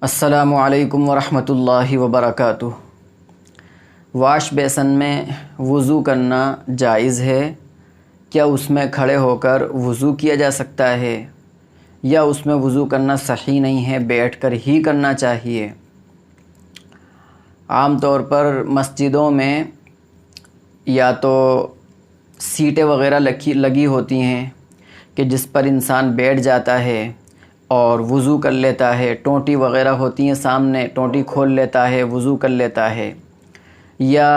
السلام علیکم ورحمۃ اللہ وبرکاتہ۔ واش بیسن میں وضو کرنا جائز ہے؟ کیا اس میں کھڑے ہو کر وضو کیا جا سکتا ہے یا اس میں وضو کرنا صحیح نہیں ہے، بیٹھ کر ہی کرنا چاہیے؟ عام طور پر مسجدوں میں یا تو سیٹیں وغیرہ لگی ہوتی ہیں کہ جس پر انسان بیٹھ جاتا ہے اور وضو کر لیتا ہے، ٹوٹی وغیرہ ہوتی ہیں سامنے، ٹوٹی کھول لیتا ہے، وضو کر لیتا ہے، یا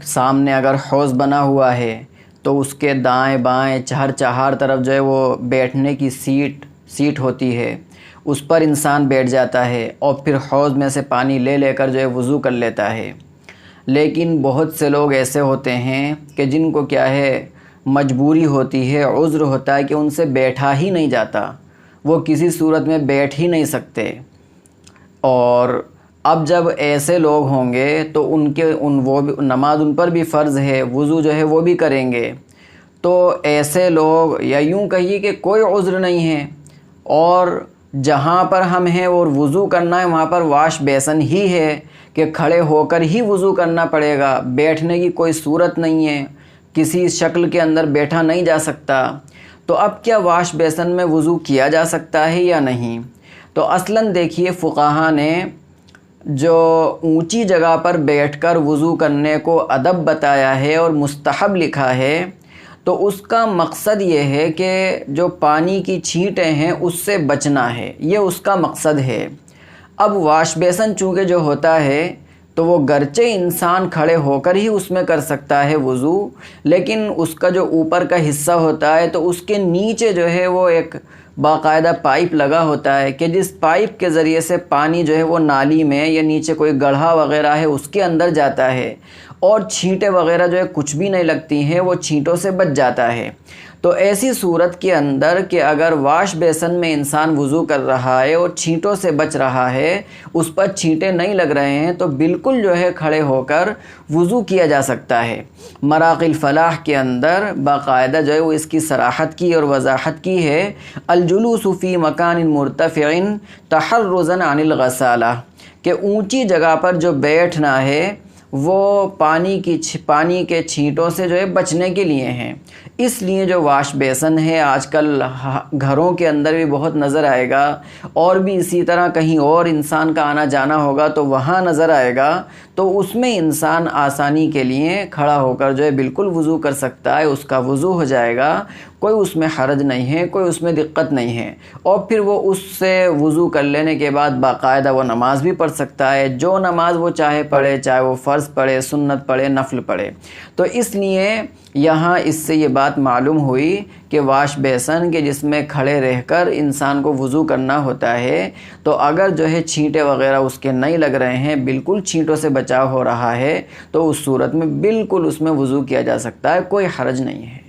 سامنے اگر حوض بنا ہوا ہے تو اس کے دائیں بائیں چہار طرف جو ہے وہ بیٹھنے کی سیٹ ہوتی ہے، اس پر انسان بیٹھ جاتا ہے اور پھر حوض میں سے پانی لے کر جو ہے وضو کر لیتا ہے۔ لیکن بہت سے لوگ ایسے ہوتے ہیں کہ جن کو کیا ہے، مجبوری ہوتی ہے، عذر ہوتا ہے کہ ان سے بیٹھا ہی نہیں جاتا، وہ کسی صورت میں بیٹھ ہی نہیں سکتے، اور اب جب ایسے لوگ ہوں گے تو نماز ان پر بھی فرض ہے، وضو جو ہے وہ بھی کریں گے، تو ایسے لوگ، یا یوں کہیے کہ کوئی عذر نہیں ہے، اور جہاں پر ہم ہیں اور وضو کرنا ہے وہاں پر واش بیسن ہی ہے کہ کھڑے ہو کر ہی وضو کرنا پڑے گا، بیٹھنے کی کوئی صورت نہیں ہے، کسی شکل کے اندر بیٹھا نہیں جا سکتا، تو اب کیا واش بیسن میں وضو کیا جا سکتا ہے یا نہیں؟ تو اصلاً دیکھیے، فقہا نے جو اونچی جگہ پر بیٹھ کر وضو کرنے کو ادب بتایا ہے اور مستحب لکھا ہے، تو اس کا مقصد یہ ہے کہ جو پانی کی چھینٹیں ہیں اس سے بچنا ہے، یہ اس کا مقصد ہے۔ اب واش بیسن چونکہ جو ہوتا ہے تو وہ گرچہ انسان کھڑے ہو کر ہی اس میں کر سکتا ہے وضو، لیکن اس کا جو اوپر کا حصہ ہوتا ہے تو اس کے نیچے جو ہے وہ ایک باقاعدہ پائپ لگا ہوتا ہے کہ جس پائپ کے ذریعے سے پانی جو ہے وہ نالی میں یا نیچے کوئی گڑھا وغیرہ ہے اس کے اندر جاتا ہے، اور چھینٹیں وغیرہ جو ہے کچھ بھی نہیں لگتی ہیں، وہ چھینٹوں سے بچ جاتا ہے۔ تو ایسی صورت کے اندر کہ اگر واش بیسن میں انسان وضو کر رہا ہے اور چھینٹوں سے بچ رہا ہے، اس پر چھینٹیں نہیں لگ رہے ہیں، تو بالکل جو ہے کھڑے ہو کر وضو کیا جا سکتا ہے۔ مراقی الفلاح کے اندر باقاعدہ جو ہے وہ اس کی صراحت کی اور وضاحت کی ہے، الجلوس فی مکان مرتفع تحرزا عن الغسالہ، کہ اونچی جگہ پر جو بیٹھنا ہے وہ پانی کے چھینٹوں سے جو ہے بچنے کے لیے ہیں۔ اس لیے جو واش بیسن ہے آج کل گھروں کے اندر بھی بہت نظر آئے گا، اور بھی اسی طرح کہیں اور انسان کا آنا جانا ہوگا تو وہاں نظر آئے گا، تو اس میں انسان آسانی کے لیے کھڑا ہو کر جو ہے بالکل وضو کر سکتا ہے، اس کا وضو ہو جائے گا، کوئی اس میں حرج نہیں ہے، کوئی اس میں دقت نہیں ہے، اور پھر وہ اس سے وضو کر لینے کے بعد باقاعدہ وہ نماز بھی پڑھ سکتا ہے، جو نماز وہ چاہے پڑھے، چاہے وہ فرض پڑھے، سنت پڑھے، نفل پڑھے۔ تو اس لیے یہاں اس سے یہ بات معلوم ہوئی کہ واش بیسن کے جس میں کھڑے رہ کر انسان کو وضو کرنا ہوتا ہے، تو اگر جو ہے چھینٹے وغیرہ اس کے نہیں لگ رہے ہیں، بالکل چھینٹوں سے بچاؤ ہو رہا ہے، تو اس صورت میں بالکل اس میں وضو کیا جا سکتا ہے، کوئی حرج نہیں ہے۔